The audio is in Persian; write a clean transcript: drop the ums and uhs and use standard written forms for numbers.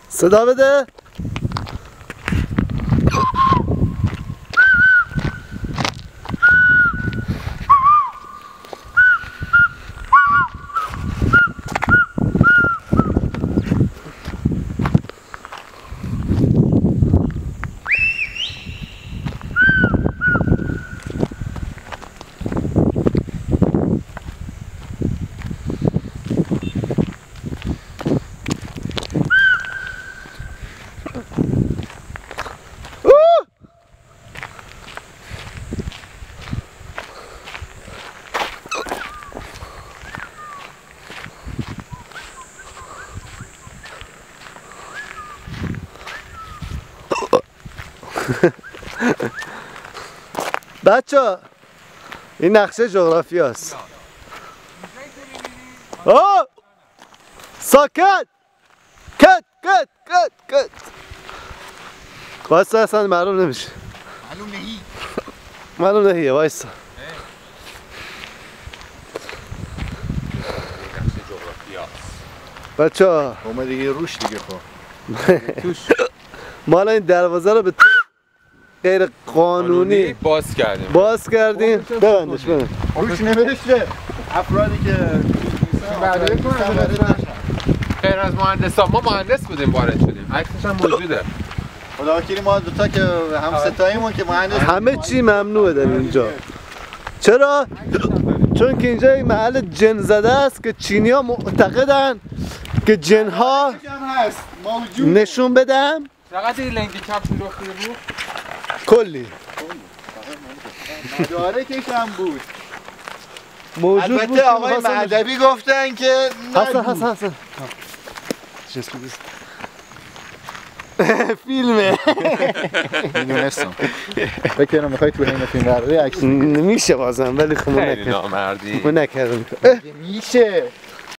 صدا بده. بچه این نقشه جغرافی است. ساکت کت کت کت کت وایسا اصلا معلوم نمیشه. معلوم نهیه وایسا. بچه اومد دیگه روش دیگه خب مالا این دروازه رو به غیر قانونی باز کردیم. ببندش ببند. روش نوشته افرادی که غیر از مهندسا، ما مهندس بودیم وارد شدیم، عکسش هم موجوده. خدا وکیلی ما دوتا که هم ستاییمون که مهندس همه چی ممنوعه در اینجا. چرا؟ چون که اینجا یک محل جن زده است که چینی ها معتقدن که جن ها نشون بدم. چقدر این لنگی کم شلوختی بود؟ کلی داره کشم بود. موجود بود. البته آقای مهدوی گفتن که حسن فیلمه. میدونستم فکر کنم میخوای تو حین فیلم برداری عکس میشه بازم ولی خب خیلی نامردی. ما نکردم. میشه